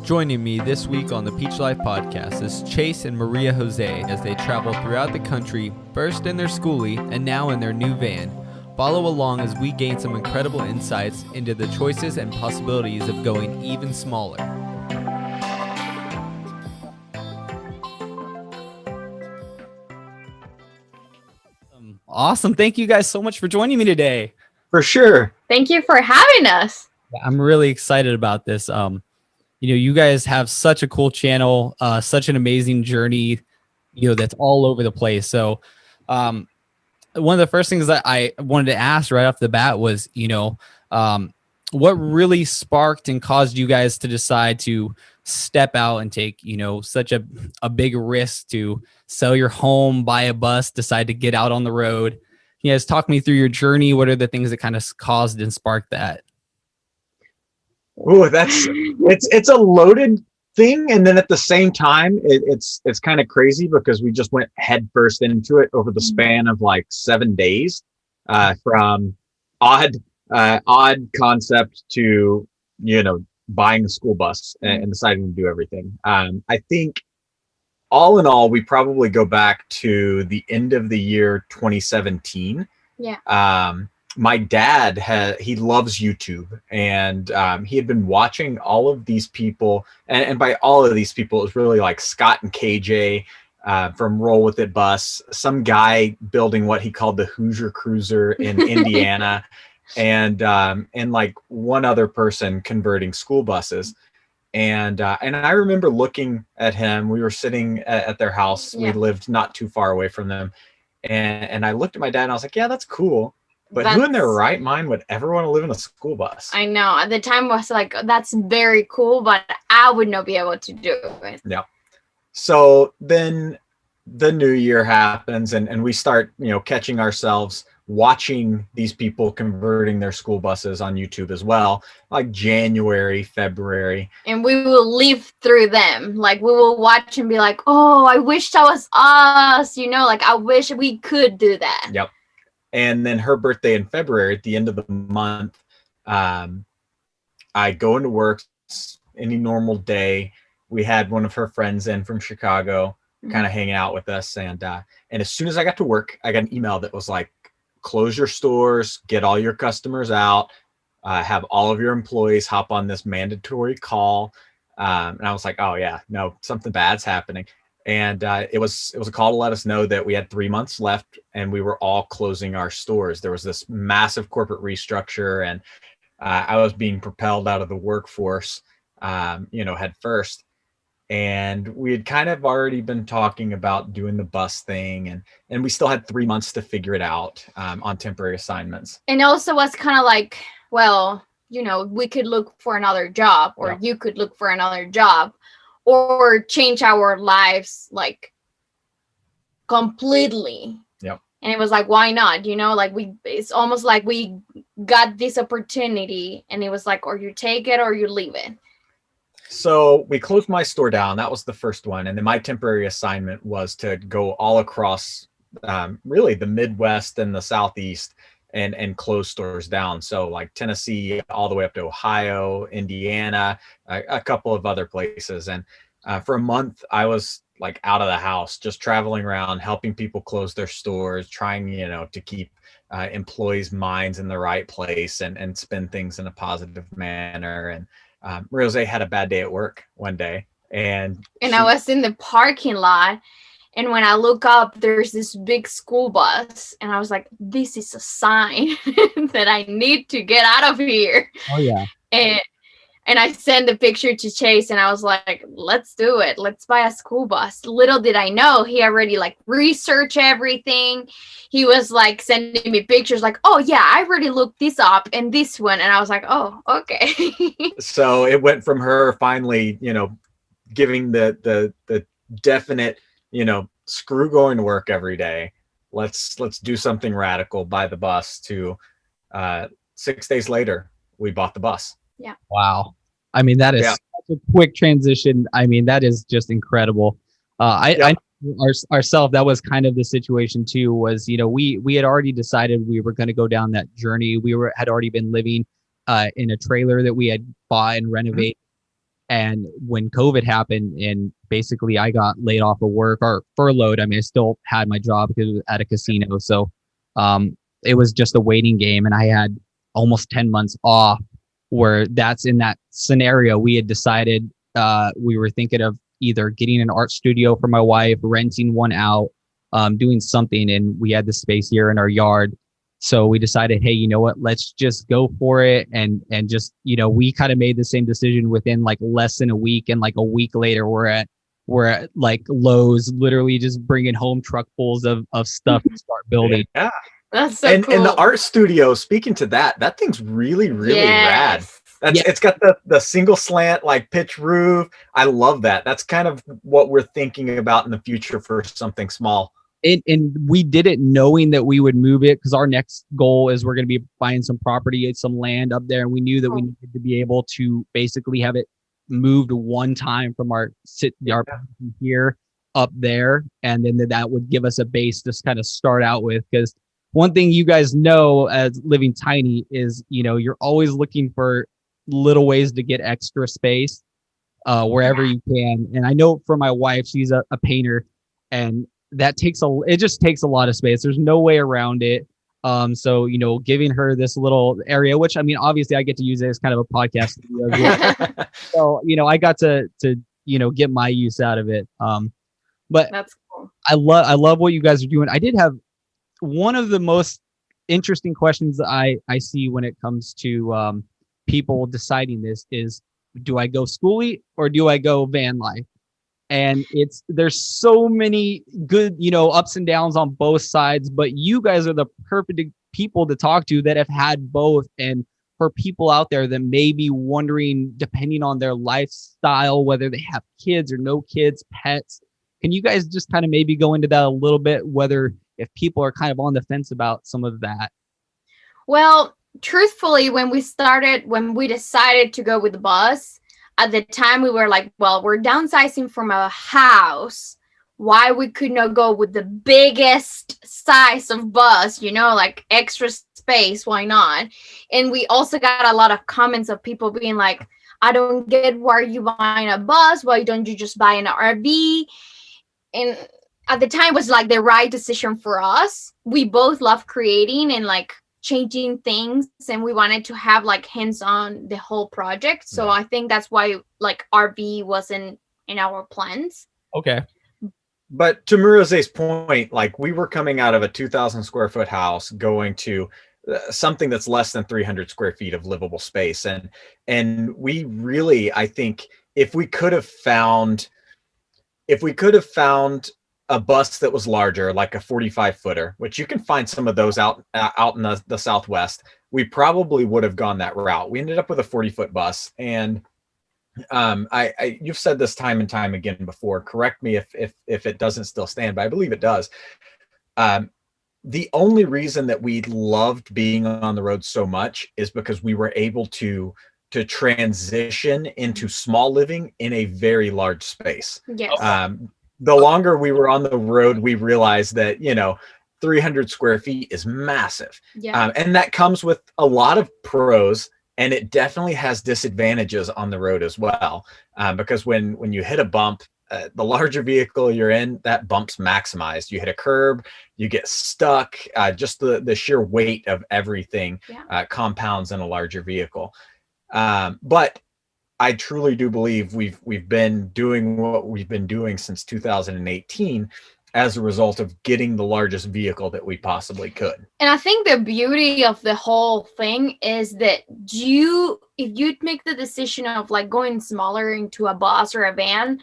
Joining me this week on the Peach Life podcast is Chase and Marijose as they travel throughout the country, first in their skoolie and now in their new van. Follow along as we gain some incredible insights into the choices and possibilities of going even smaller. Awesome. Thank you guys so much for joining me today. For sure. Thank you for having us. I'm really excited about this. You guys have such a cool channel, such an amazing journey, that's all over the place. So, one of the first things that I wanted to ask right off the bat was, what really sparked and caused you guys to decide to step out and take, such a big risk to sell your home, buy a bus, decide to get out on the road? You guys talk me through your journey. What are the things that kind of caused and sparked that? Oh, it's a loaded thing, and then at the same time, it's kind of crazy because we just went head first into it over the span of like 7 days, from odd concept to buying a school bus and deciding to do everything. I think all in all, we probably go back to the end of the year 2017. Yeah. My dad he loves YouTube, and he had been watching all of these people, and by all of these people, it was really like Scott and KJ from Roll With It Bus, some guy building what he called the Hoosier Cruiser in Indiana, and like one other person converting school buses. And I remember looking at him. We were sitting at their house. Yeah. We lived not too far away from them. And I looked at my dad and I was like, yeah, that's cool. But who in their right mind would ever want to live in a school bus? I know. At the time, I was like, that's very cool, but I would not be able to do it. Yeah. So then the new year happens, and we start, catching ourselves watching these people converting their school buses on YouTube as well, like January, February. And we will live through them. Like, we will watch and be like, oh, I wish that was us. Like, I wish we could do that. Yep. And then her birthday in February, at the end of the month, I go into work, any normal day. We had one of her friends in from Chicago, kind of hanging out with us. And as soon as I got to work, I got an email that was like, close your stores, get all your customers out, have all of your employees hop on this mandatory call. And I was like, oh yeah, no, something bad's happening. And it was a call to let us know that we had 3 months left and we were all closing our stores. There was this massive corporate restructure, and I was being propelled out of the workforce, head first. And we had kind of already been talking about doing the bus thing, and we still had 3 months to figure it out on temporary assignments. And also was kind of like, well, we could look for another job, or you could look for another job, or change our lives like completely. Yep. And it was like, why not? It's almost like we got this opportunity, and it was like, or you take it or you leave it. So we closed my store down. That was the first one. And then my temporary assignment was to go all across really the Midwest and the Southeast and close stores down. So like Tennessee, all the way up to Ohio, Indiana, a couple of other places. And for a month, I was like out of the house, just traveling around, helping people close their stores, trying, to keep employees' minds in the right place and spin things in a positive manner. And Marijose had a bad day at work one day, and I was in the parking lot, and when I look up, there's this big school bus, and I was like, this is a sign that I need to get out of here. Oh yeah. And I sent the picture to Chase, and I was like, let's do it. Let's buy a school bus. Little did I know, he already like researched everything. He was like sending me pictures like, oh yeah, I already looked this up and this one. And I was like, oh, okay. So it went from her finally, giving the definite, screw going to work every day. Let's do something radical, buy the bus, to 6 days later, we bought the bus. Yeah. Wow. I mean, that is such a quick transition. I mean, that is just incredible. I ourselves, that was kind of the situation too, was, we had already decided we were going to go down that journey. We had already been living in a trailer that we had bought and renovated. And when COVID happened and basically I got laid off of work or furloughed, I mean, I still had my job because it was at a casino. So it was just a waiting game. And I had almost 10 months off, where that's in that scenario. We had decided we were thinking of either getting an art studio for my wife, renting one out, doing something. And we had the space here in our yard. So we decided, hey, you know what, let's just go for it. And just, you know, we kind of made the same decision within like less than a week. And like a week later, we're at like Lowe's, literally just bringing home truckfuls of stuff to start building. Yeah. That's so cool. And the art studio, speaking to that thing's really, really rad. It's got the single slant, like pitch roof. I love that. That's kind of what we're thinking about in the future for something small. And we did it knowing that we would move it, because our next goal is we're going to be buying some property, some land up there. And we knew that we needed to be able to basically have it moved one time from our here up there. And then that would give us a base to kind of start out with. Because one thing you guys know as living tiny is, you know, you're always looking for little ways to get extra space wherever you can. And I know for my wife, she's a painter, and that it just takes a lot of space. There's no way around it. So, you know, giving her this little area, which I mean, obviously I get to use it as kind of a podcast studio as well. So, you know, I got to, you know, get my use out of it. But that's cool. I love what you guys are doing. I did have one of the most interesting questions that I see when it comes to people deciding this is, do I go skoolie or do I go van life? And there's so many good, you know, ups and downs on both sides, but you guys are the perfect people to talk to that have had both. And for people out there that may be wondering, depending on their lifestyle, whether they have kids or no kids, pets, can you guys just kind of maybe go into that a little bit, whether if people are kind of on the fence about some of that? Well, truthfully, when we decided to go with the bus, at the time we were like, well, we're downsizing from a house. Why we could not go with the biggest size of bus, you know, like extra space, why not? And we also got a lot of comments of people being like, I don't get why you buying a bus. Why don't you just buy an RV? And at the time it was like the right decision for us. We both love creating and like changing things, and we wanted to have like hands on the whole project. So I think that's why like RV wasn't in our plans. Okay. But to Marijose's point, like we were coming out of a 2,000 square foot house going to something that's less than 300 square feet of livable space. And we really, I think if we could have found a bus that was larger, like a 45 footer, which you can find some of those out in the Southwest, we probably would have gone that route. We ended up with a 40-foot bus. And you've said this time and time again before, correct me if it doesn't still stand, but I believe it does. The only reason that we loved being on the road so much is because we were able to transition into small living in a very large space. Yes. The longer we were on the road, we realized that, you know, 300 square feet is massive. Yeah. And that comes with a lot of pros, and it definitely has disadvantages on the road as well. Because when you hit a bump, the larger vehicle you're in, that bump's maximized. You hit a curb, you get stuck. Just the sheer weight of everything compounds in a larger vehicle. But I truly do believe we've been doing what we've been doing since 2018 as a result of getting the largest vehicle that we possibly could. And I think the beauty of the whole thing is that if you make the decision of like going smaller into a bus or a van,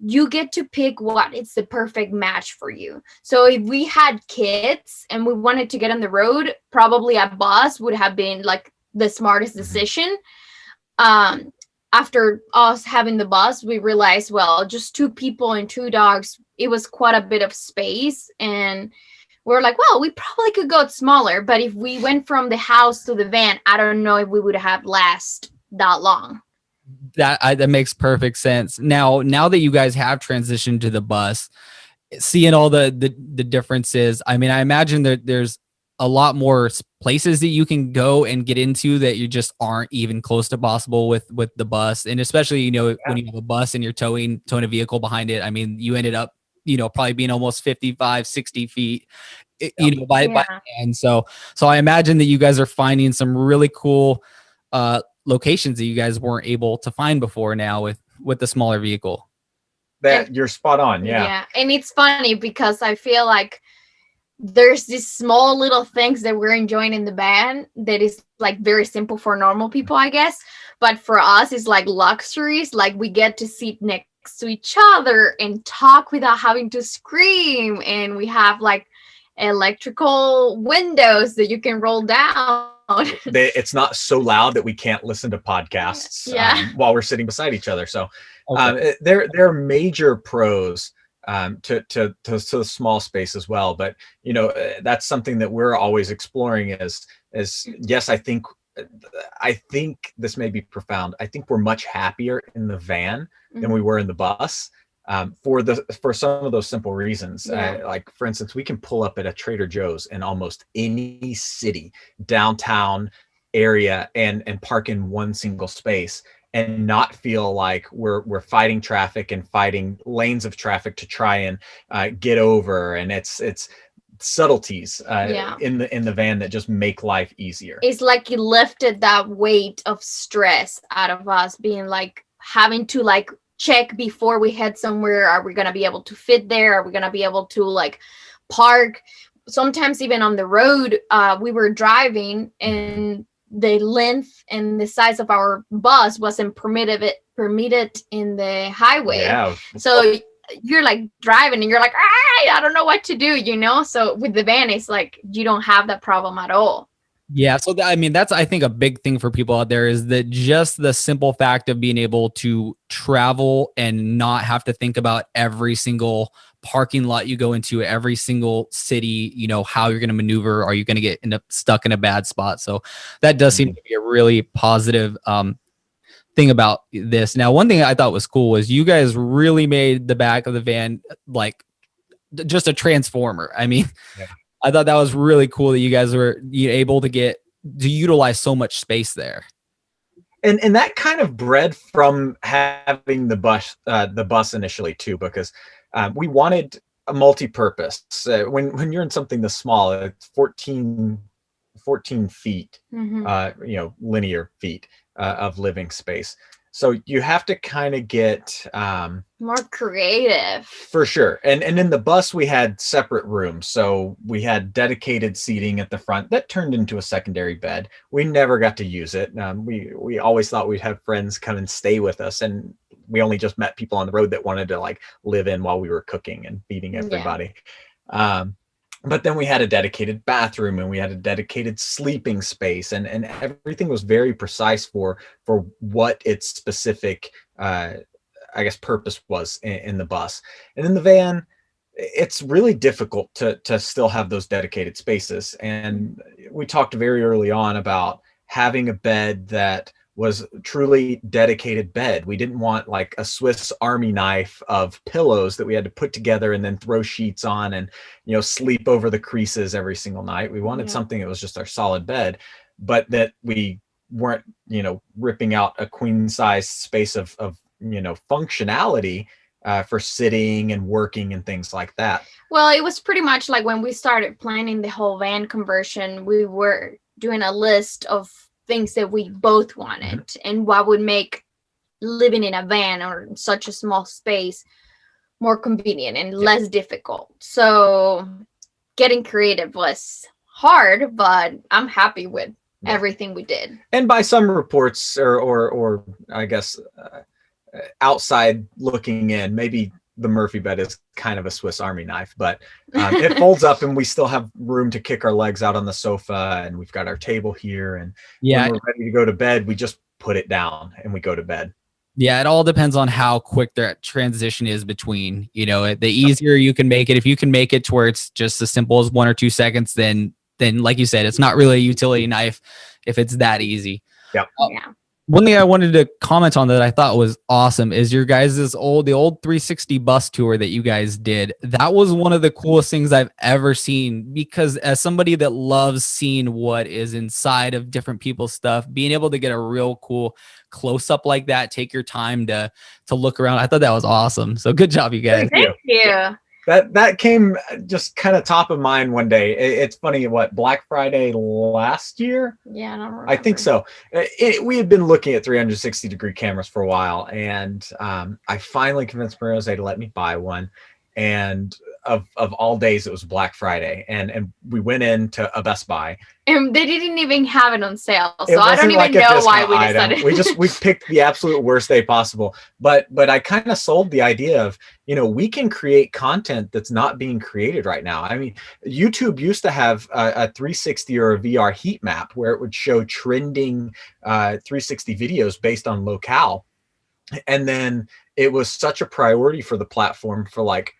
you get to pick what is the perfect match for you. So if we had kids and we wanted to get on the road, probably a bus would have been like the smartest decision. After us having the bus, we realized, well, just 2 people and 2 dogs, it was quite a bit of space. And we're like, well, we probably could go smaller. But if we went from the house to the van, I don't know if we would have lasted that long. That makes perfect sense. Now that you guys have transitioned to the bus, seeing all the differences, I mean, I imagine that there's a lot more places that you can go and get into that you just aren't even close to possible with the bus. And especially, you know, when you have a bus and you're towing a vehicle behind it, I mean, you ended up, you know, probably being almost 55, 60 feet, you know, by hand. So I imagine that you guys are finding some really cool locations that you guys weren't able to find before now with the smaller vehicle. That you're spot on. Yeah. And it's funny because I feel like there's these small little things that we're enjoying in the van that is like very simple for normal people, I guess. But for us, it's like luxuries. Like we get to sit next to each other and talk without having to scream. And we have like electrical windows that you can roll down. It's not so loud that we can't listen to podcasts while we're sitting beside each other. So there are major pros to the small space as well. But, you know, that's something that we're always exploring is yes, I think this may be profound. I think we're much happier in the van than we were in the bus. For some of those simple reasons. Like for instance, we can pull up at a Trader Joe's in almost any city, downtown area, and park in one single space and not feel like we're fighting traffic and fighting lanes of traffic to try and get over. And it's subtleties in the van that just make life easier. It's like you lifted that weight of stress out of us being like having to like check before we head somewhere. Are we going to be able to fit there? Are we going to be able to like park? Sometimes even on the road, we were driving and the length and the size of our bus wasn't permitted in the highway. Yeah. So you're like driving and you're like, I don't know what to do, you know? So with the van, it's like, you don't have that problem at all. Yeah. So I mean, that's, I think, a big thing for people out there is that just the simple fact of being able to travel and not have to think about every single parking lot you go into, every single city, you know, how you're going to maneuver. Are you going to end up stuck in a bad spot? So that does seem to be a really positive thing about this. Now, one thing I thought was cool was you guys really made the back of the van like just a transformer. I mean, I thought that was really cool that you guys were able to utilize so much space there. And that kind of bred from having the bus initially too, because we wanted a multi-purpose. When you're in something this small, it's 14 feet, linear feet of living space. So you have to kind of get more creative. For sure. And in the bus, we had separate rooms. So we had dedicated seating at the front that turned into a secondary bed. We never got to use it. We always thought we'd have friends come and stay with us. And we only just met people on the road that wanted to like live in while we were cooking and feeding everybody. But then we had a dedicated bathroom and we had a dedicated sleeping space, and everything was very precise for what its specific, purpose was in the bus. And in the van, it's really difficult to still have those dedicated spaces. And we talked very early on about having a bed that was truly dedicated bed. We didn't want like a Swiss Army knife of pillows that we had to put together and then throw sheets on and, sleep over the creases every single night. We wanted something that was just our solid bed, but that we weren't, ripping out a queen size space of functionality for sitting and working and things like that. Well, it was pretty much like when we started planning the whole van conversion, we were doing a list of things that we both wanted and what would make living in a van or such a small space more convenient and less difficult. So getting creative was hard, but I'm happy with everything we did. And by some reports or I guess outside looking in, maybe the Murphy bed is kind of a Swiss Army knife, but it folds up and we still have room to kick our legs out on the sofa, and we've got our table here, and when we're ready to go to bed, we just put it down and we go to bed. Yeah, it all depends on how quick that transition is between, the easier you can make it. If you can make it to where it's just as simple as 1 or 2 seconds, then like you said, it's not really a utility knife if it's that easy. Yeah. One thing I wanted to comment on that I thought was awesome is your guys' the old 360 bus tour that you guys did. That was one of the coolest things I've ever seen, because as somebody that loves seeing what is inside of different people's stuff, being able to get a real cool close up like that, take your time to look around. I thought that was awesome. So good job, you guys. Thank you. That came just kind of top of mind one day. It's funny, what, Black Friday last year? Yeah, I don't remember. I think so. We had been looking at 360-degree cameras for a while, and I finally convinced Marijose to let me buy one. And of all days, it was Black Friday, and we went into a Best Buy. And they didn't even have it on sale, It so I don't wasn't even like a know why discount we item. decided. We picked the absolute worst day possible. But I kind of sold the idea of, we can create content that's not being created right now. I mean, YouTube used to have a 360 or a VR heat map where it would show trending 360 videos based on locale. And then it was such a priority for the platform for like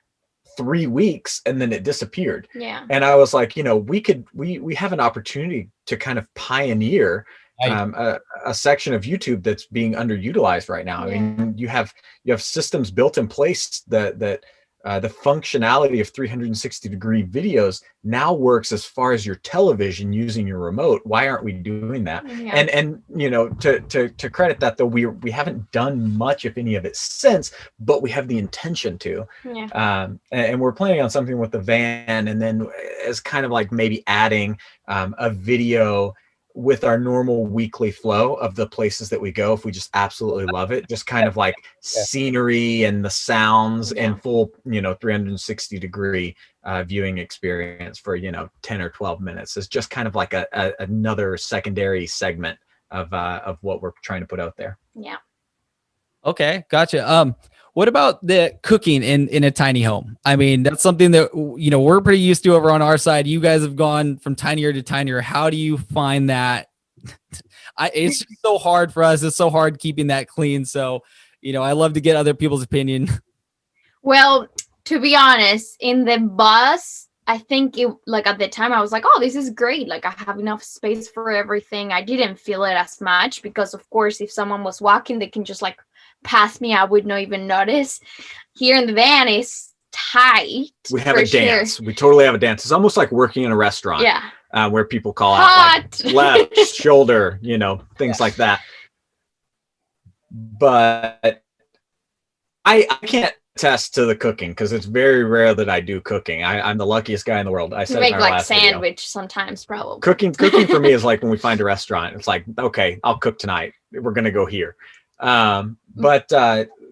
3 weeks, and then it disappeared. Yeah. And I was like, we have an opportunity to kind of pioneer a section of YouTube that's being underutilized right now. Yeah. I mean, you have systems built in place that the functionality of 360-degree videos now works as far as your television using your remote. Why aren't we doing that? Yeah. And to credit that, though, we haven't done much, if any of it, since, but we have the intention to. Yeah. And we're planning on something with the van, and then as kind of like maybe adding a video with our normal weekly flow of the places that we go, if we just absolutely love it, just kind of like scenery and the sounds and full 360-degree viewing experience for 10 or 12 minutes is just kind of like another secondary segment of what we're trying to put out there. Yeah. Okay, gotcha. What about the cooking in a tiny home? I mean, that's something that, we're pretty used to over on our side. You guys have gone from tinier to tinier. How do you find that? It's just so hard for us. It's so hard keeping that clean. So, I love to get other people's opinion. Well, to be honest, in the bus, I think at the time I was like, oh, this is great. Like, I have enough space for everything. I didn't feel it as much because, of course, if someone was walking, they can just pass me. I would not even notice. Here in the van is tight. We have a dance. Sure. We totally have a dance. It's almost like working in a restaurant. Yeah. Where people call out like left, shoulder, things like that. But I can't attest to the cooking because it's very rare that I do cooking. I'm the luckiest guy in the world. I said make in our like last sandwich video. Sometimes, probably. Cooking for me is like when we find a restaurant. It's like, okay, I'll cook tonight. We're gonna go here. But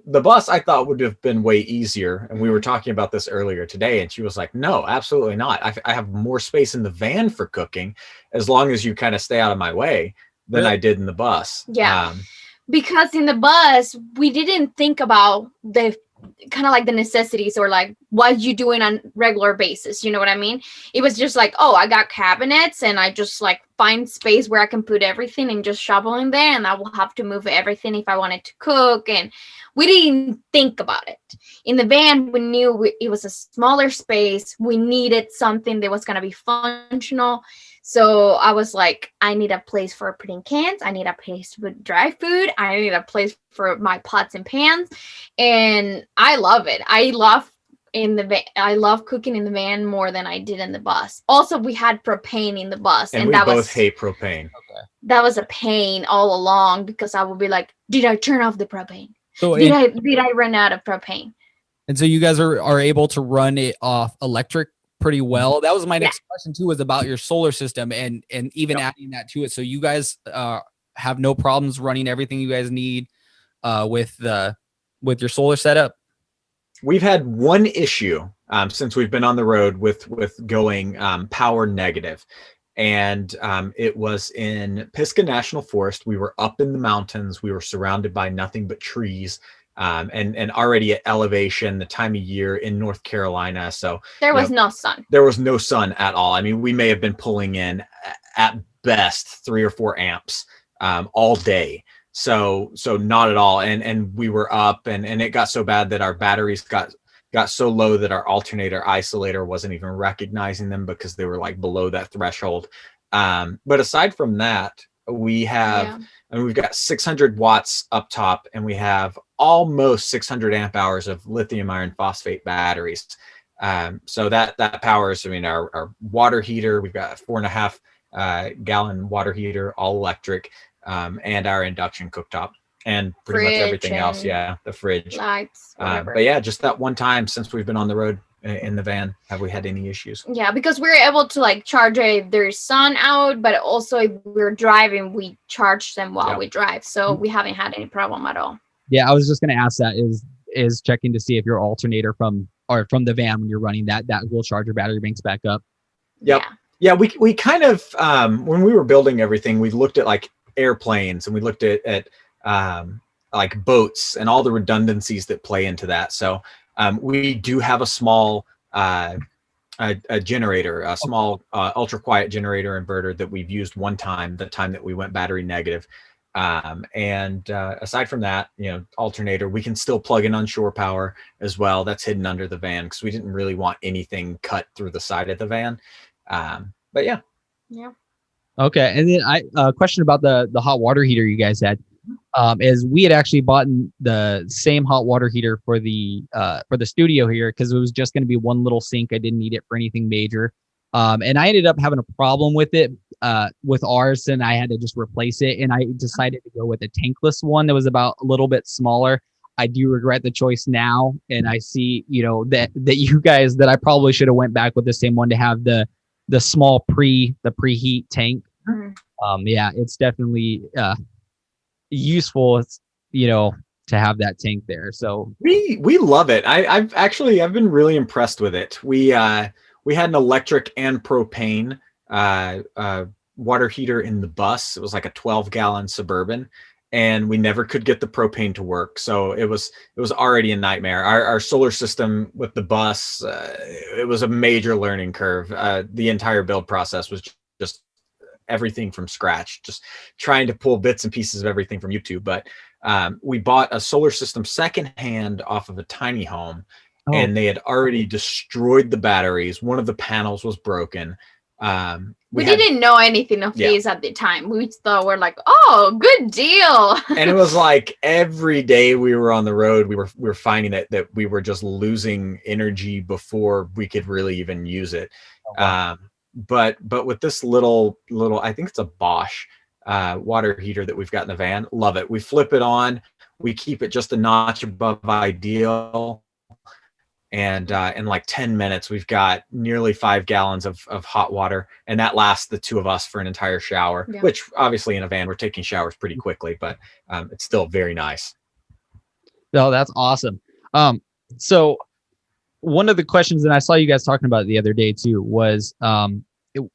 the bus I thought would have been way easier. And we were talking about this earlier today, and she was like, no, absolutely not. I have more space in the van for cooking as long as you kind of stay out of my way than I did in the bus. Yeah. Because in the bus, we didn't think about the kind of like the necessities or like what you doing on regular basis. You know what I mean? It was just like, oh, I got cabinets and I just find space where I can put everything and just shovel in there, and I will have to move everything if I wanted to cook. And we didn't think about it. In the van, we knew it was a smaller space. We needed something that was going to be functional. So I was like, I need a place for putting cans. I need a place to put dry food. I need a place for my pots and pans. And I love it. I love cooking in the van more than I did in the bus. Also, we had propane in the bus. And we both hate propane. Okay. That was a pain all along because I would be like, did I turn off the propane? So did I run out of propane? And so you guys are able to run it off electric pretty well. That was my next question too, was about your solar system and even adding that to it. So you guys have no problems running everything you guys need with your solar setup? We've had one issue since we've been on the road with going power negative. And it was in Pisgah National Forest. We were up in the mountains. We were surrounded by nothing but trees. And already at elevation, the time of year in North Carolina. So there was no sun. There was no sun at all. I mean, we may have been pulling in at best 3 or 4 amps all day. So not at all. And we were up and it got so bad that our batteries got so low that our alternator isolator wasn't even recognizing them because they were below that threshold. But aside from that, We have, Yeah. I mean, we've got 600 watts up top, and we have almost 600 amp hours of lithium iron phosphate batteries. So that powers, I mean, our water heater. We've got a 4.5 gallon water heater, all electric, and our induction cooktop, and pretty much everything else. and Yeah, the fridge. lights, whatever. But yeah, just that one time since we've been on the road in the van, have we had any issues? Yeah, because we're able to like charge it if there's sun out, but also if we're driving, we charge them while Yep. we drive. So we haven't had any problem at all. Yeah, I was just going to ask that is checking to see if your alternator from the van when you're running that will charge your battery banks back up. Yep. Yeah, we kind of when we were building everything, we looked at like airplanes, and we looked at like boats and all the redundancies that play into that. So we do have a small a generator, a small ultra quiet generator inverter that we've used one time, the time that we went battery negative. And aside from that, alternator, we can still plug in on shore power as well. That's hidden under the van because we didn't really want anything cut through the side of the van. But yeah. Okay, and then question about the hot water heater you guys had. Is we had actually bought the same hot water heater for the studio here because it was just going to be one little sink. I didn't need it for anything major. And I ended up having a problem with it with ours, and I had to just replace it. And I decided to go with a tankless one that was about a little bit smaller. I do regret the choice now, and I see that you guys that I probably should have went back with the same one to have the small preheat tank. Mm-hmm. Yeah, it's definitely useful, to have that tank there. So we love it. I've been really impressed with it. We had an electric and propane water heater in the bus. It was like a 12-gallon Suburban, and we never could get the propane to work. So it was already a nightmare. Our solar system with the bus, it was a major learning curve. The entire build process was just everything from scratch, just trying to pull bits and pieces of everything from YouTube. But we bought a solar system secondhand off of a tiny home. Oh. And they had already destroyed the batteries. One of the panels was broken. We didn't know anything of these at the time. We thought we're like, oh, good deal. And it was like every day we were on the road, we were finding that we were just losing energy before we could really even use it. Oh, wow. But with this little, I think it's a Bosch water heater that we've got in the van. Love it. We flip it on. We keep it just a notch above ideal. And in like 10 minutes, we've got nearly 5 gallons of hot water. And that lasts the two of us for an entire shower, which obviously in a van, we're taking showers pretty quickly, but it's still very nice. No, that's awesome. So one of the questions, and I saw you guys talking about it the other day too, was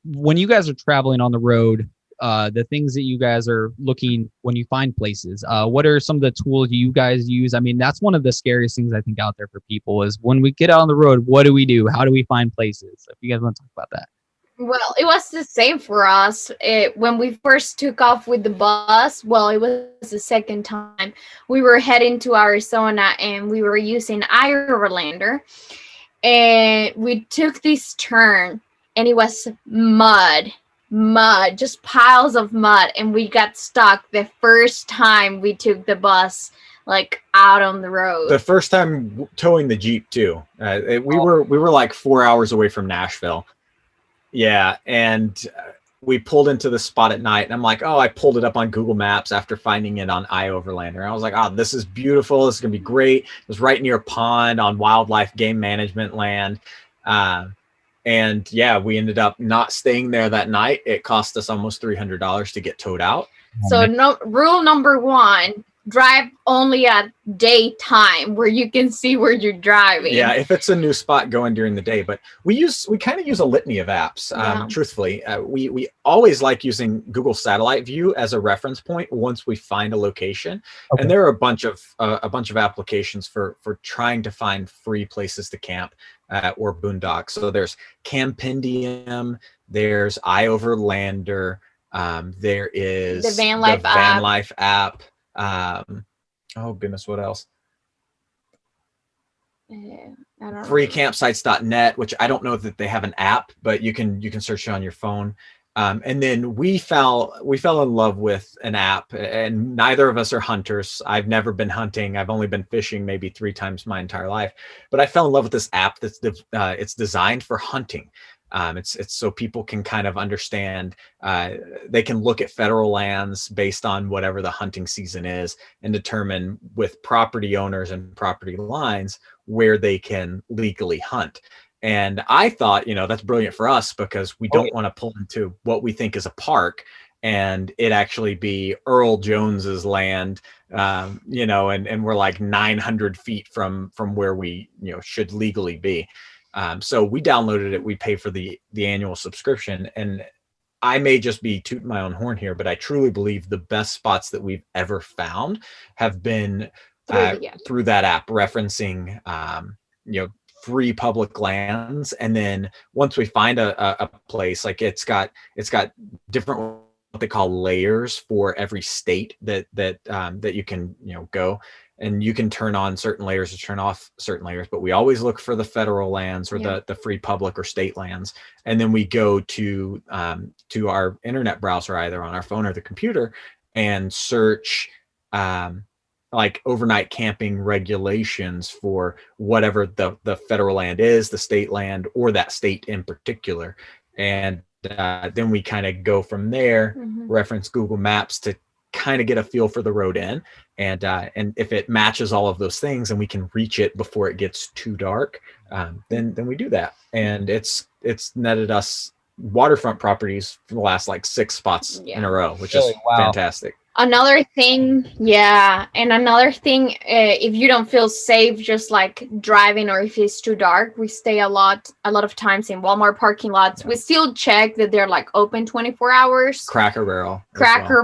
when you guys are traveling on the road, the things that you guys are looking when you find places, what are some of the tools you guys use? I mean, that's one of the scariest things I think out there for people is when we get out on the road, what do we do? How do we find places? If you guys want to talk about that. Well, it was the same for us. When we first took off with the bus, well, it was the second time. We were heading to Arizona and we were using Overlander. And we took this turn and it was mud, just piles of mud. And we got stuck the first time we took the bus like out on the road. The first time towing the Jeep too. We were like 4 hours away from Nashville. Yeah, and we pulled into the spot at night, and I'm like, oh, I pulled it up on Google Maps after finding it on iOverlander. I was like, oh, this is beautiful. This is going to be great. It was right near a pond on wildlife game management land. And yeah, we ended up not staying there that night. It cost us almost $300 to get towed out. So rule number 1, drive only at daytime where you can see where you're driving. Yeah, if it's a new spot, going during the day. But we kind of use a litany of apps. Truthfully, we always like using Google Satellite View as a reference point once we find a location. Okay. And there are a bunch of applications for trying to find free places to camp or boondock. So there's Campendium, there's iOverlander, there is the Van Life app. Oh goodness, what else? Freecampsites.net, which I don't know that they have an app, but you can search it on your phone. And then we fell in love with an app, and neither of us are hunters. I've never been hunting. I've only been fishing maybe 3 times my entire life, but I fell in love with this app that's it's designed for hunting. It's so people can kind of understand, they can look at federal lands based on whatever the hunting season is and determine with property owners and property lines where they can legally hunt. And I thought, that's brilliant for us because we don't want to pull into what we think is a park and it actually be Earl Jones's land, and we're like 900 feet from where we, should legally be. So we downloaded it. We pay for the annual subscription, and I may just be tooting my own horn here, but I truly believe the best spots that we've ever found have been through that app, referencing, free public lands. And then once we find a place, like it's got different, what they call layers for every state that you can, go, and you can turn on certain layers or turn off certain layers, but we always look for the federal lands or the free public or state lands. And then we go to our internet browser, either on our phone or the computer, and search, like overnight camping regulations for whatever the federal land is, the state land, or that state in particular. And then we kind of go from there, reference Google Maps to kind of get a feel for the road in. And if it matches all of those things and we can reach it before it gets too dark, then we do that. And it's netted us waterfront properties for the last like 6 spots in a row, which is fantastic. Another thing, and another thing, if you don't feel safe just like driving, or if it's too dark, we stay a lot of times in Walmart parking lots. We still check that they're like open 24 hours. Cracker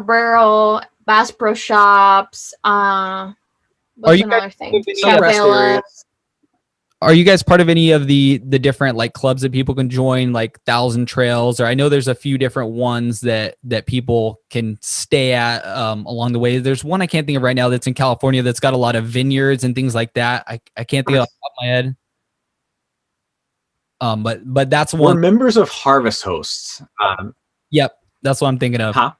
Barrel, Bass Pro Shops. What's another thing? Are you guys part of any of the different like clubs that people can join, like 1,000 Trails? Or I know there's a few different ones that people can stay at along the way. There's one I can't think of right now that's in California that's got a lot of vineyards and things like that. I can't think of it off the top of my head. But that's one. We're members of Harvest Hosts. Yep, that's what I'm thinking of. Huh?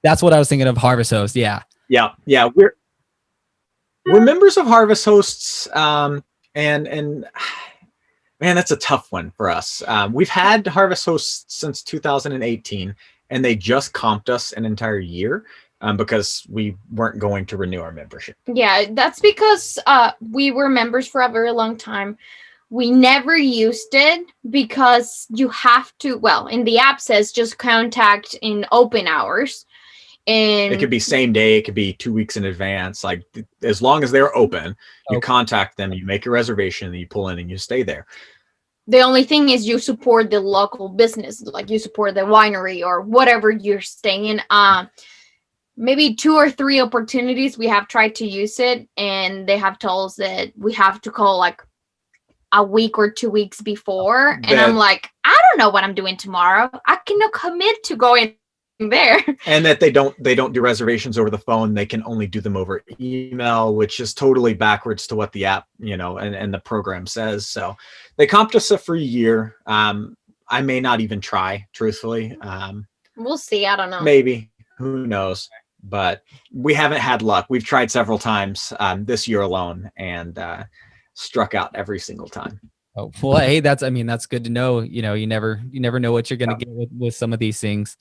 That's what I was thinking of, Harvest Hosts. Yeah. We're members of Harvest Hosts. And man, that's a tough one for us. We've had Harvest Hosts since 2018, and they just comped us an entire year because we weren't going to renew our membership. Yeah, that's because we were members for a very long time. We never used it because you have to, in the app says just contact in open hours. And it could be same day, it could be 2 weeks in advance. Like, as long as they're open, you contact them, you make a reservation, and you pull in and you stay there. The only thing is you support the local business, like you support the winery or whatever you're staying in. Maybe 2 or 3 opportunities we have tried to use it, and they have told us that we have to call like a week or 2 weeks before. And I'm like, I don't know what I'm doing tomorrow. I cannot commit to going there. And that they don't do reservations over the phone. They can only do them over email, which is totally backwards to what the app, and the program says. So they comped us a free year. I may not even try, truthfully. We'll see. I don't know. Maybe. Who knows? But we haven't had luck. We've tried several times this year alone, and struck out every single time. Oh, well, hey, that's good to know. You never know what you're going to get with some of these things.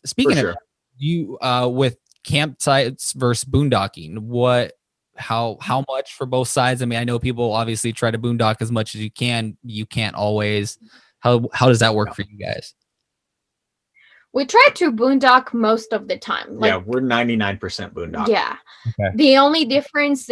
Speaking of you, with campsites versus boondocking, how much for both sides? I mean, I know people obviously try to boondock as much as you can. You can't always. How does that work for you guys? We try to boondock most of the time. We're 99% boondock. Yeah. Okay. The only difference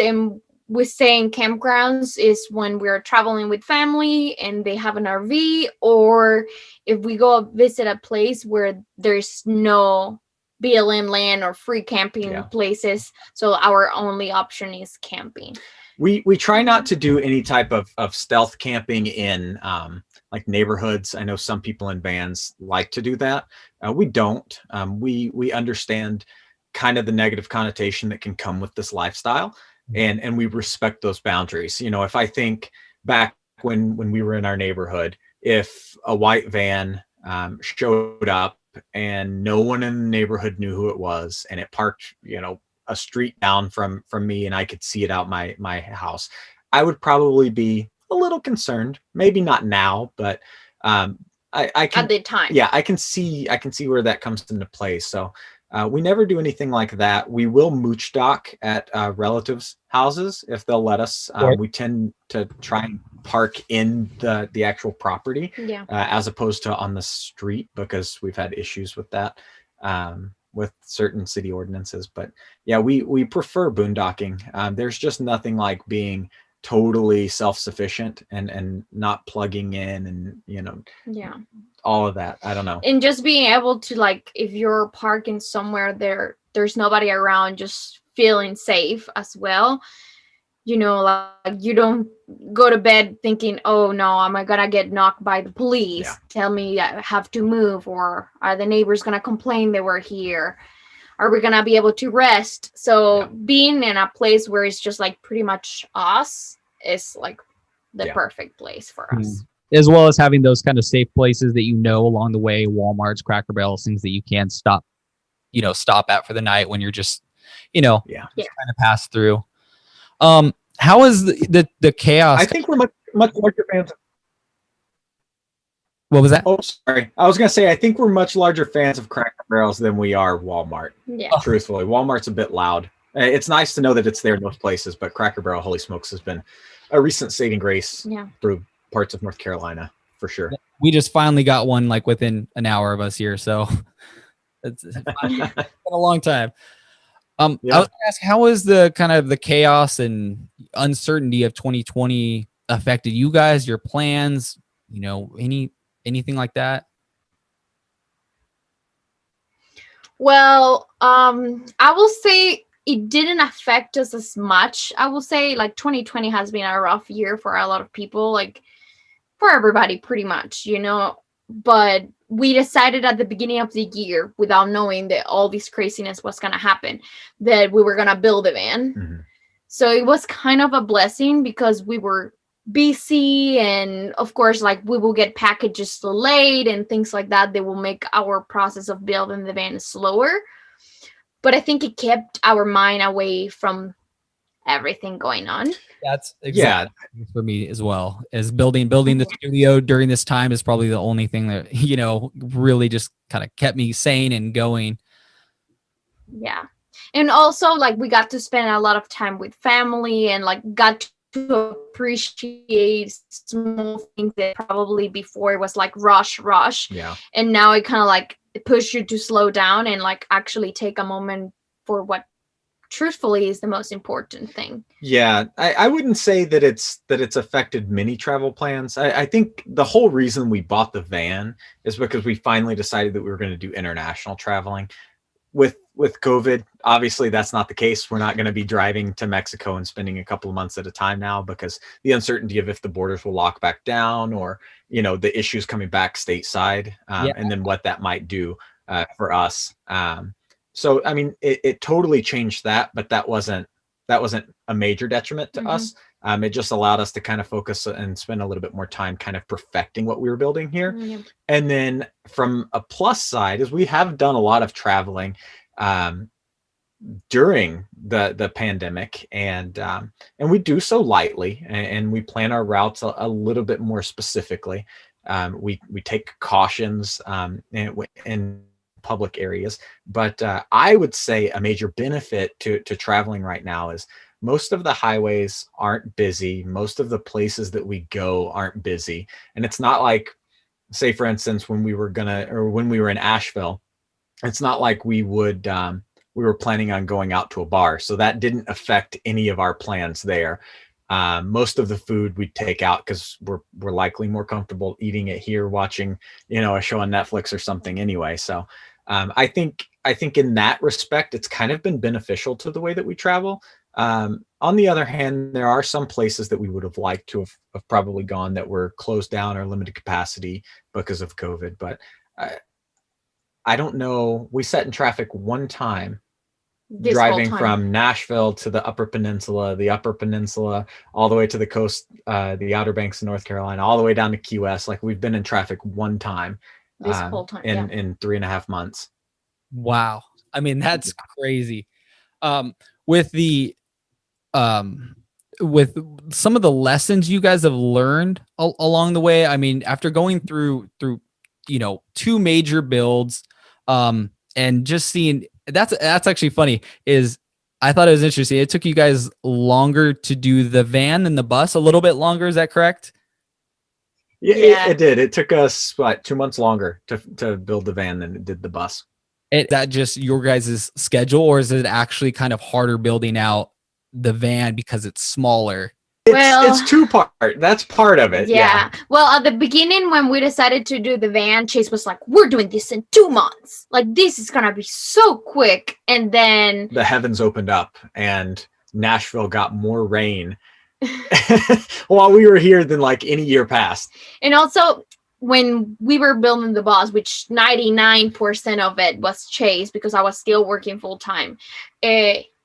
with staying campgrounds is when we're traveling with family and they have an RV, or if we go visit a place where there's no BLM land or free camping places. So our only option is camping. We try not to do any type of stealth camping in like neighborhoods. I know some people in vans like to do that. We don't. We understand kind of the negative connotation that can come with this lifestyle. And we respect those boundaries. If I think back when we were in our neighborhood, if a white van showed up, and no one in the neighborhood knew who it was, and it parked, a street down from me, and I could see it out my house, I would probably be a little concerned. Maybe not now, but I can, at the time. yeah, I can see where that comes into play. So we never do anything like that. We will mooch dock at relatives' houses if they'll let us. Right. We tend to try and park in the actual property, Yeah. as opposed to on the street, because we've had issues with that, with certain city ordinances. But yeah, we prefer boondocking. There's just nothing like being totally self-sufficient and not plugging in, and Yeah. all of that. I don't know. And just being able to, like, if you're parking somewhere there's nobody around, just feeling safe as well. Like, you don't go to bed thinking, oh no, am I gonna get knocked by the police? Yeah. Tell me I have to move, or are the neighbors gonna complain they were here? Are we gonna be able to rest? So Yeah. being in a place where it's just like pretty much us is like the Yeah. perfect place for us. As well as having those kind of safe places that along the way, Walmart's, Cracker Barrels, things that you can stop at for the night when you're just, Yeah. just trying to pass through. How is the chaos? I think we're much larger fans. What was that? Oh, sorry. I was gonna say, I think we're much larger fans of Cracker Barrels than we are Walmart. Yeah. Truthfully, Walmart's a bit loud. It's nice to know that it's there in most places, but Cracker Barrel, holy smokes, has been a recent saving grace Yeah. through parts of North Carolina, for sure. We just finally got one like within an hour of us here, so it's been a long time. Yeah. I was gonna ask, how is the kind of the chaos and uncertainty of 2020 affected you guys, your plans, anything like that? Well, I will say it didn't affect us as much. I will say like 2020 has been a rough year for a lot of people, like for everybody pretty much, but we decided at the beginning of the year, without knowing that all this craziness was going to happen, that we were going to build a van. Mm-hmm. So it was kind of a blessing because we were busy, and of course, like, we will get packages delayed and things like that. They will make our process of building the van slower. But I think it kept our mind away from everything going on. That's exactly for me as well. As building the studio during this time is probably the only thing that really just kind of kept me sane and going. Yeah. And also, like, we got to spend a lot of time with family, and like got to appreciate small things that probably before it was like rush. Yeah. And now it kind of like push you to slow down and like actually take a moment for what truthfully is the most important thing. Yeah, I wouldn't say that it's affected many travel plans. I think the whole reason we bought the van is because we finally decided that we were going to do international traveling. With COVID, obviously that's not the case. We're not going to be driving to Mexico and spending a couple of months at a time now, because the uncertainty of if the borders will lock back down, or the issues coming back stateside, and then what that might do for us. So I mean, it totally changed that, but that wasn't a major detriment to us. It just allowed us to kind of focus and spend a little bit more time kind of perfecting what we were building here. Yeah. And then from a plus side is we have done a lot of traveling during the pandemic, and we do so lightly, and we plan our routes a little bit more specifically. We take cautions in public areas, but I would say a major benefit to traveling right now is most of the highways aren't busy. Most of the places that we go aren't busy. And it's not like, say, for instance, when we were in Asheville, it's not like we were planning on going out to a bar. So that didn't affect any of our plans there. Most of the food we take out because we're likely more comfortable eating it here, watching, a show on Netflix or something anyway. So I think in that respect, it's kind of been beneficial to the way that we travel. On the other hand, there are some places that we would have liked to have probably gone that were closed down or limited capacity because of COVID. But I don't know. We sat in traffic one time driving from Nashville to the Upper Peninsula, all the way to the coast, the Outer Banks of North Carolina, all the way down to Key West. Like, we've been in traffic one time. this whole time. in 3.5 months. Wow. I mean, that's crazy. With the with some of the lessons you guys have learned along the way, I mean, after going through 2 major builds, and just seeing that's actually funny is I thought it was interesting. It took you guys longer to do the van than the bus, a little bit longer. Is that correct? Yeah. It did. It took us 2 months longer to build the van than it did the bus. Is that just your guys' schedule, or is it actually kind of harder building out the van because it's smaller? It's 2-part. That's part of it. Yeah. Well, at the beginning, when we decided to do the van, Chase was like, we're doing this in 2 months. Like, this is going to be so quick. And then the heavens opened up and Nashville got more rain while we were here than like any year past. And also, when we were building the bus, which 99% of it was Chase because I was still working full time,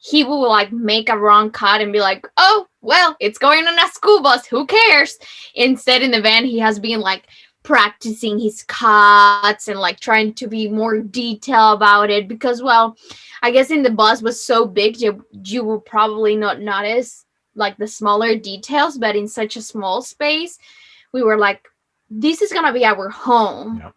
he will like make a wrong cut and be like, oh, well, it's going on a school bus. Who cares? Instead, in the van, he has been like practicing his cuts and like trying to be more detailed about it because, well, I guess in the bus was so big, you will probably not notice like the smaller details, but in such a small space, we were like, this is going to be our home. Yep.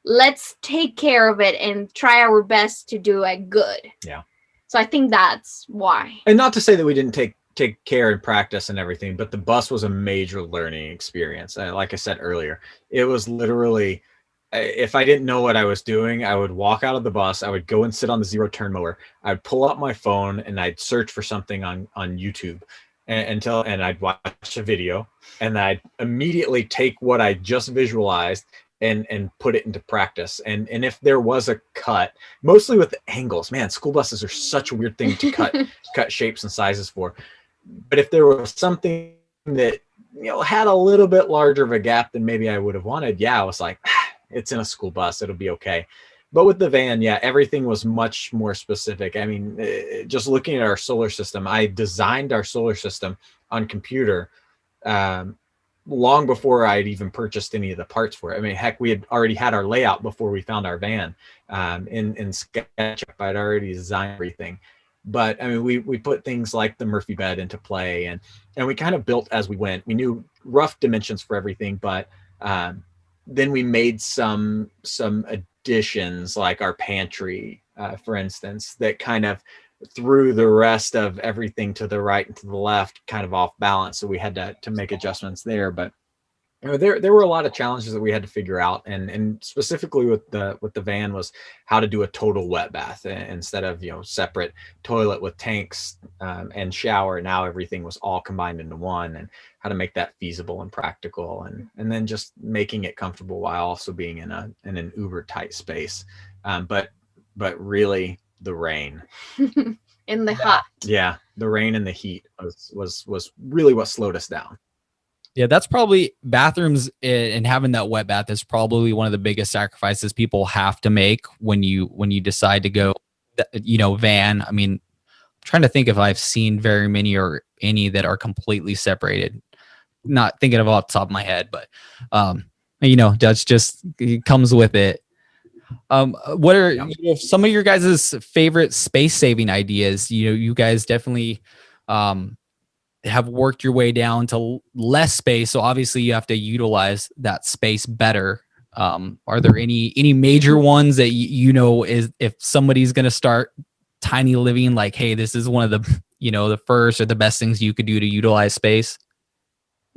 Let's take care of it and try our best to do it good. Yeah. So I think that's why. And not to say that we didn't take care and practice and everything, but the bus was a major learning experience. Like I said earlier, it was literally, if I didn't know what I was doing, I would walk out of the bus, I would go and sit on the 0-turn mower, I'd pull out my phone and I'd search for something on YouTube and I'd watch a video, and I'd immediately take what I just visualized and put it into practice. And if there was a cut, mostly with angles, man, school buses are such a weird thing to cut shapes and sizes for. But if there was something that had a little bit larger of a gap than maybe I would have wanted, I was like, it's in a school bus, it'll be okay. But with the van, everything was much more specific. I mean, just looking at our solar system, I designed our solar system on computer long before I'd even purchased any of the parts for it. I mean, heck, we had already had our layout before we found our van. In SketchUp, I'd already designed everything. But I mean, we put things like the Murphy bed into play, and we kind of built as we went. We knew rough dimensions for everything, but then we made some additions, like our pantry, for instance, that kind of threw the rest of everything to the right and to the left kind of off balance. So we had to make adjustments there. But there were a lot of challenges that we had to figure out, and specifically with the van was how to do a total wet bath instead of separate toilet with tanks and shower. Now everything was all combined into one, and how to make that feasible and practical, and then just making it comfortable while also being in an uber tight space. But really the rain in the hot. Yeah, the rain and the heat was really what slowed us down. Yeah, that's probably bathrooms and having that wet bath is probably one of the biggest sacrifices people have to make when you decide to go, van. I mean, I'm trying to think if I've seen very many or any that are completely separated. Not thinking of off the top of my head, but that's just, it comes with it. What are some of your guys' favorite space saving ideas? You guys definitely have worked your way down to less space, so obviously you have to utilize that space better. Are there any major ones that is, if somebody's going to start tiny living, like, hey, this is one of the the first or the best things you could do to utilize space?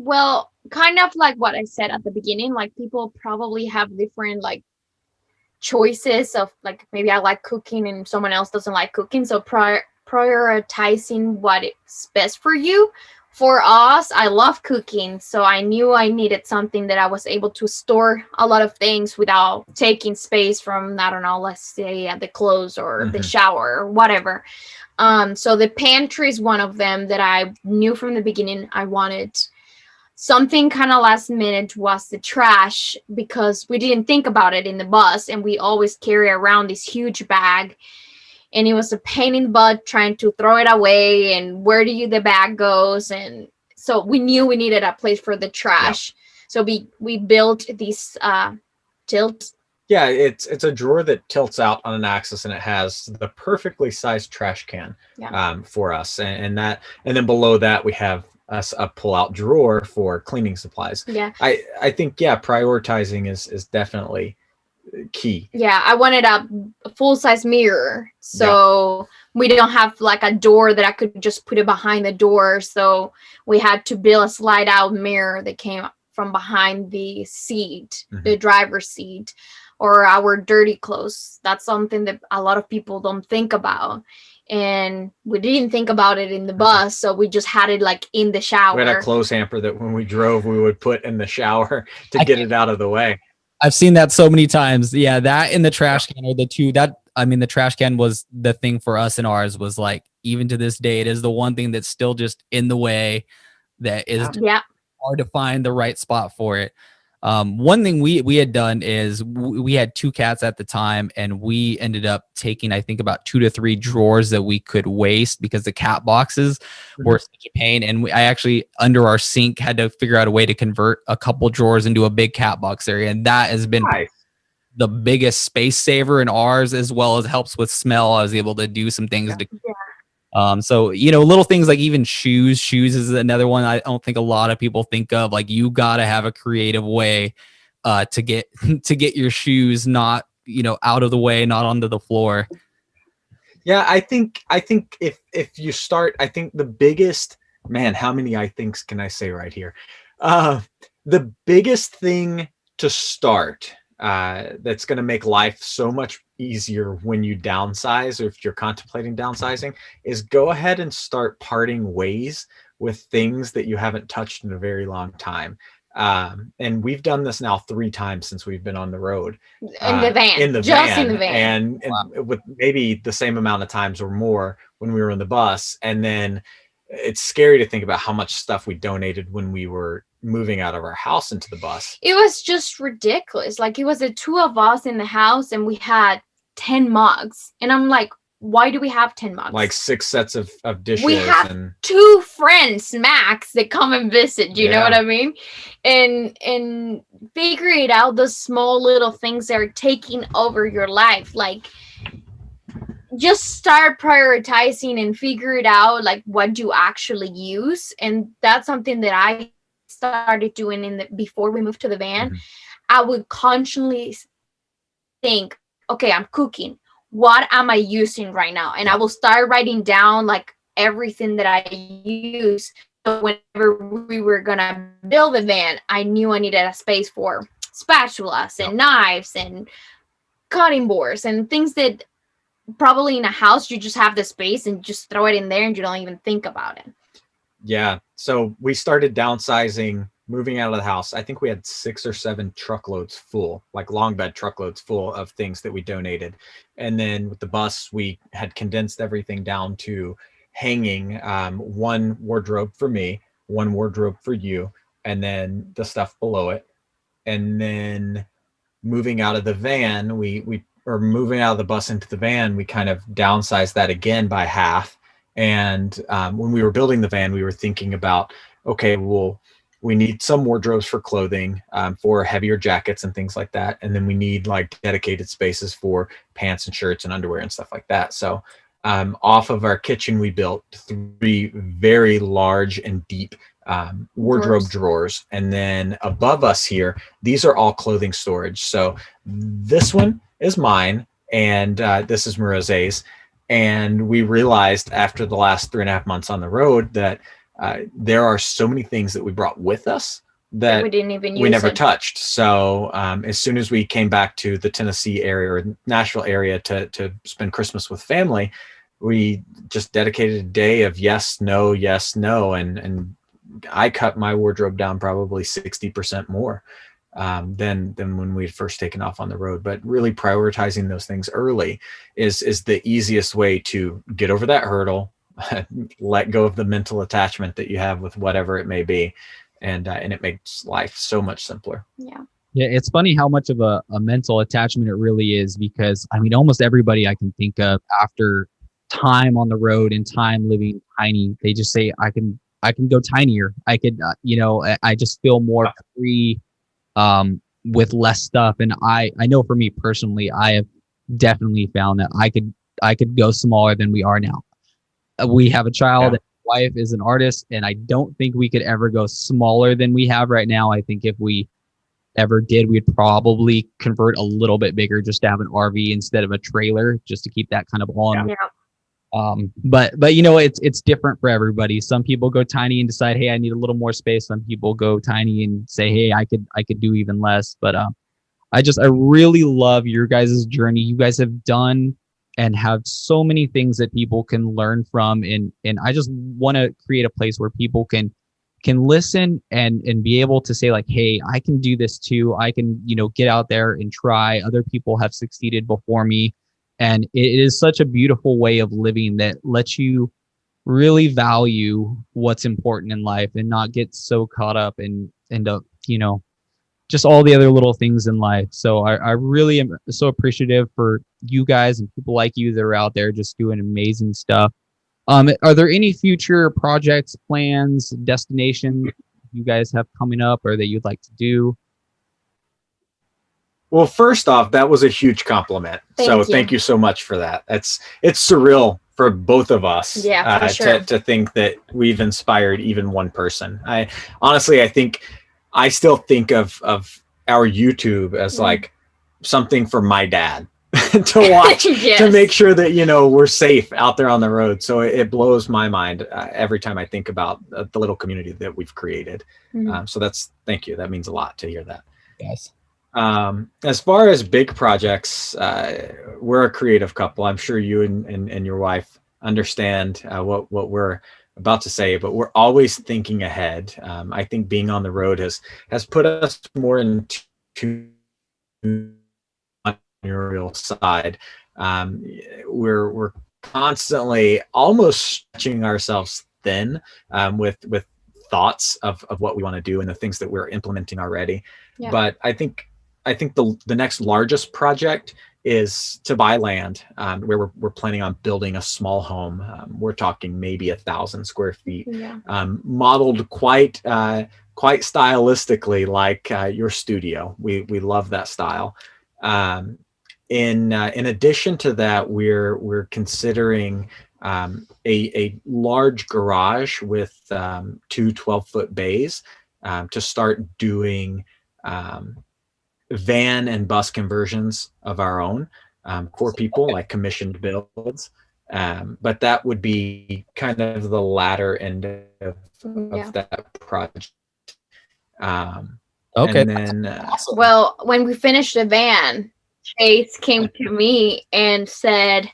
Well, kind of like what I said at the beginning, like people probably have different like choices of like, maybe I like cooking and someone else doesn't like cooking, so prioritizing what is best for you. For us, I love cooking, so I knew I needed something that I was able to store a lot of things without taking space from, I don't know, let's say at the clothes or the shower or whatever. So the pantry is one of them that I knew from the beginning I wanted. Something kind of last minute was the trash, because we didn't think about it in the bus, and we always carry around this huge bag, and it was a pain in the butt trying to throw it away, and where the bag goes. And so we knew we needed a place for the trash. So we built this tilt Yeah, it's a drawer that tilts out on an axis, and it has the perfectly sized trash can for us, and then below that we have a pull-out drawer for cleaning supplies. Yeah, I think prioritizing is definitely key. yeah, I wanted a full-size mirror, so we don't have like a door that I could just put it behind the door, so we had to build a slide-out mirror that came from behind the seat, the driver's seat, or our dirty clothes. That's something that a lot of people don't think about. And we didn't think about it in the bus, so we just had it like in the shower. We had a clothes hamper that when we drove, we would put in the shower to get it out of the way. I've seen that so many times. Yeah, that and the trash can are the two that, I mean, the trash can was the thing for us, and ours was like, even to this day, it is the one thing that's still just in the way, that is hard to find the right spot for it. One thing we had done is we had 2 cats at the time, and we ended up taking, I think, about 2 to 3 drawers that we could waste because the cat boxes were such a pain. And I actually, under our sink, had to figure out a way to convert a couple drawers into a big cat box area. And that has been the biggest space saver in ours, as well as helps with smell. I was able to do some things so, you know, little things like even shoes is another one I don't think a lot of people think of. Like, you got to have a creative way to get your shoes not, you know, out of the way, not onto the floor. Yeah, I think if you start, I think the biggest, man, how many I thinks can I say right here? The biggest thing to start that's going to make life so much easier when you downsize, or if you're contemplating downsizing, is go ahead and start parting ways with things that you haven't touched in a very long time. And we've done this now 3 times since we've been on the road. In the van. In the van. And with maybe the same amount of times or more when we were in the bus. And then it's scary to think about how much stuff we donated when we were moving out of our house into the bus. It was just ridiculous. Like, it was the 2 of us in the house, and we had 10 mugs. And I'm like, why do we have 10 mugs? Like 6 sets of dishes. We have 2 friends max that come and visit. You know what I mean? And figure it out, the small little things that are taking over your life. Like, just start prioritizing and figure it out, like what you actually use. And that's something that I started doing before we moved to the van. I would constantly think, okay, I'm cooking. What am I using right now? And I will start writing down like everything that I use. So whenever we were gonna build the van, I knew I needed a space for spatulas and knives and cutting boards and things that probably in a house you just have the space and just throw it in there and you don't even think about it. Yeah. So we started downsizing, moving out of the house. I think we had 6 or 7 truckloads full, like long bed truckloads full of things that we donated. And then with the bus, we had condensed everything down to hanging 1 wardrobe for me, 1 wardrobe for you, and then the stuff below it. And then moving out of the van, or moving out of the bus into the van, we kind of downsized that again by half. And when we were building the van, we were thinking about, okay, well, we need some wardrobes for clothing, for heavier jackets and things like that. And then we need like dedicated spaces for pants and shirts and underwear and stuff like that. So off of our kitchen, we built 3 very large and deep wardrobe drawers. And then above us here, these are all clothing storage. So this one is mine, and this is Marijose's. And we realized after the last 3.5 months on the road that there are so many things that we brought with us that we didn't even use. We never touched. So as soon as we came back to the Tennessee area or Nashville area to spend Christmas with family, we just dedicated a day of yes, no, and I cut my wardrobe down probably 60% more than when we had first taken off on the road. But really prioritizing those things early is the easiest way to get over that hurdle, let go of the mental attachment that you have with whatever it may be, and it makes life so much simpler. Yeah, it's funny how much of a mental attachment it really is, because I mean, almost everybody I can think of after time on the road and time living tiny, they just say, I can go tinier. I could, I just feel more free, with less stuff. And I know for me personally, I have definitely found that I could go smaller than we are now. We have a child, and my wife is an artist, and I don't think we could ever go smaller than we have right now. I think if we ever did, we'd probably convert a little bit bigger just to have an RV instead of a trailer, just to keep that kind of on. But you know, it's different for everybody. Some people go tiny and decide, hey, I need a little more space. Some people go tiny and say, hey, I could do even less. But I really love your guys' journey. You guys have done and have so many things that people can learn from, and I just want to create a place where people can listen and be able to say like, hey, I can do this too. I can, you know, get out there and try. Other people have succeeded before me. And it is such a beautiful way of living that lets you really value what's important in life and not get so caught up and end up, you know, just all the other little things in life. So I really am so appreciative for you guys and people like you that are out there just doing amazing stuff. Are there any future projects, plans, destinations you guys have coming up or that you'd like to do? Well, first off, that was a huge compliment. Thank you so much for that. It's surreal for both of us for sure. to think that we've inspired even one person. I honestly, I still think of our YouTube as like something for my dad to watch to make sure that, you know, we're safe out there on the road. So it blows my mind every time I think about the little community that we've created. So thank you. That means a lot to hear that. Yes. As far as big projects, we're a creative couple. I'm sure you and your wife understand what we're about to say, but we're always thinking ahead. I think being on the road has put us more into the entrepreneurial side. We're constantly almost stretching ourselves thin with thoughts of what we want to do and the things that we're implementing already. But I think the next largest project is to buy land where we're planning on building a small home. We're talking maybe 1,000 square feet, modeled quite stylistically like your studio. We love that style. In addition to that, we're considering a large garage with 2 12-foot bays to start doing van and bus conversions of our own for people, like commissioned builds. But that would be kind of the latter end of that project. Okay. And then, awesome. Well, when we finished the van, Chase came to me and said,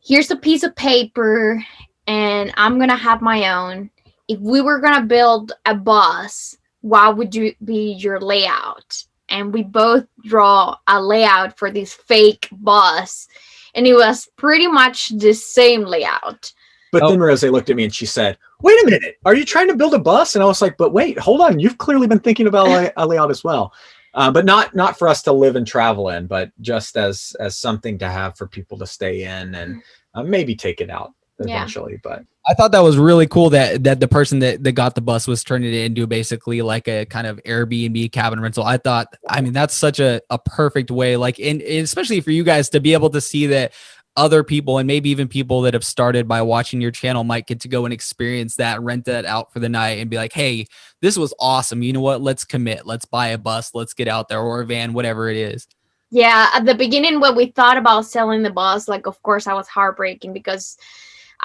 here's a piece of paper and I'm going to have my own. If we were going to build a bus, what would be your layout? And we both draw a layout for this fake bus. And it was pretty much the same layout. But then Rose looked at me and she said, wait a minute, are you trying to build a bus? And I was like, but wait, hold on. You've clearly been thinking about a layout as well. But not for us to live and travel in, but just as something to have for people to stay in and maybe take it out eventually. But I thought that was really cool that the person that got the bus was turning it into basically like a kind of Airbnb cabin rental. I mean, that's such a perfect way, like, and especially for you guys to be able to see that other people and maybe even people that have started by watching your channel might get to go and experience that, rent that out for the night and be like, hey, this was awesome. You know what? Let's commit. Let's buy a bus. Let's get out there, or a van, whatever it is. Yeah. At the beginning, when we thought about selling the bus, like, of course, I was heartbreaking because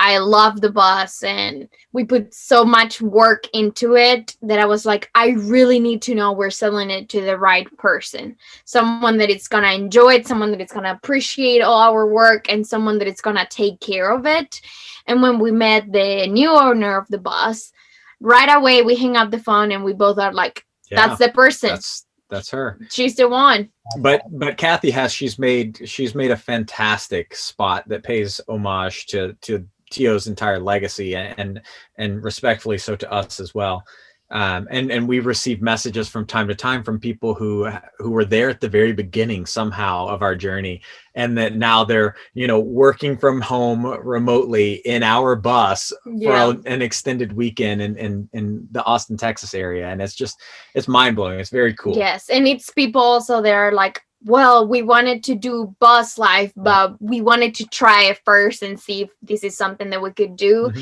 I love the bus and we put so much work into it that I was like, I really need to know we're selling it to the right person. Someone that it's going to enjoy it, someone that it's going to appreciate all our work, and someone that it's going to take care of it. And when we met the new owner of the bus, right away we hang up the phone and we both are like, that's the person. That's her. She's the one. But Kathy she's made a fantastic spot that pays homage to Tio's entire legacy and respectfully so to us as well. And we've received messages from time to time from people who were there at the very beginning somehow of our journey, and that now they're, you know, working from home remotely in our bus for an extended weekend in the Austin, Texas area. And it's mind blowing. It's very cool. Yes. And it's people also that are like, well, we wanted to do bus life, but we wanted to try it first and see if this is something that we could do.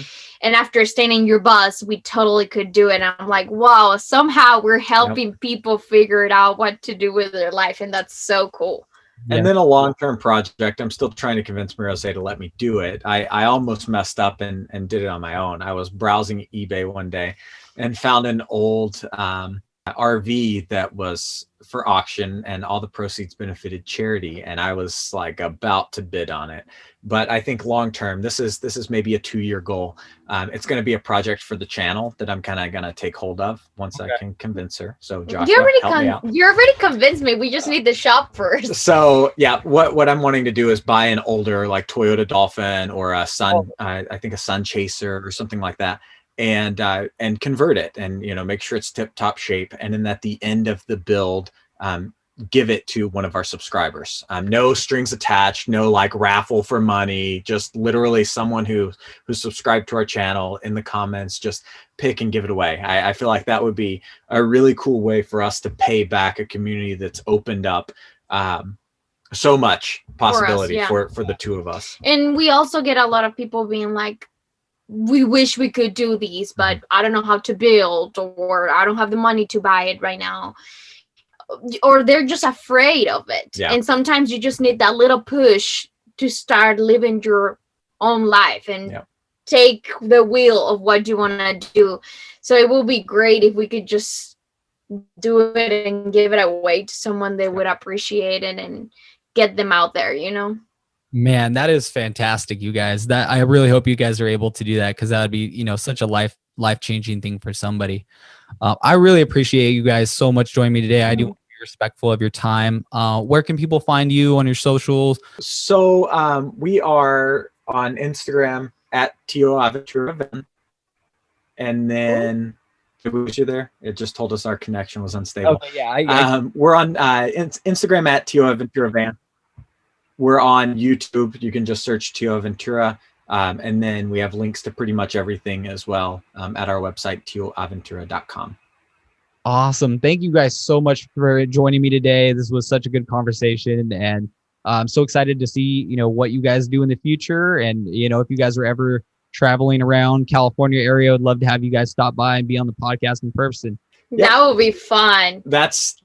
And after staying in your bus, we totally could do it. And I'm like, wow, somehow we're helping people figure it out what to do with their life. And that's so cool. And then a long-term project, I'm still trying to convince Marijose to let me do it. I almost messed up and did it on my own. I was browsing eBay one day and found an old RV that was for auction, and all the proceeds benefited charity, and I was like about to bid on it. But I think long term, this is maybe a 2-year goal. It's going to be a project for the channel that I'm kind of going to take hold of once I can convince her. So Joshua, help me out. You already convinced me. We just need the shop first. So yeah, what I'm wanting to do is buy an older like Toyota Dolphin or a Sun, I think a Sun Chaser or something like that, and convert it, and, you know, make sure it's tip top shape. And then at the end of the build, give it to one of our subscribers. No strings attached, no like raffle for money, just literally someone who's subscribed to our channel in the comments, just pick and give it away. I feel like that would be a really cool way for us to pay back a community that's opened up so much possibility for the two of us. And we also get a lot of people being like, we wish we could do these, but I don't know how to build, or I don't have the money to buy it right now, or they're just afraid of it. And sometimes you just need that little push to start living your own life and take the wheel of what you want to do. So it will be great if we could just do it and give it away to someone that would appreciate it and get them out there, you know? Man, that is fantastic, you guys. That I really hope you guys are able to do that, because that would be, you know, such a life-changing thing for somebody. I really appreciate you guys so much joining me today. I do want to be respectful of your time. Where can people find you on your socials? So we are on Instagram at Tio Adventura, and then was you there? It just told us our connection was unstable. Okay, yeah, we're on Instagram at Tio Adventura Van. We're on YouTube. You can just search Tio Adventura. And then we have links to pretty much everything as well at our website, tioaventura.com. Awesome. Thank you guys so much for joining me today. This was such a good conversation, and I'm so excited to see, you know, what you guys do in the future. And, you know, if you guys are ever traveling around California area, I'd love to have you guys stop by and be on the podcast in person. That will be fun.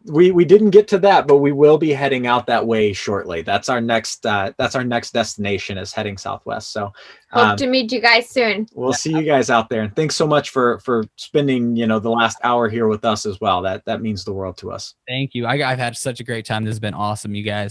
We didn't get to that, but we will be heading out that way shortly. That's our next destination, is heading southwest. So hope to meet you guys soon. We'll see you guys out there. And thanks so much for spending, you know, the last hour here with us as well. That means the world to us. Thank you. I've had such a great time. This has been awesome, you guys.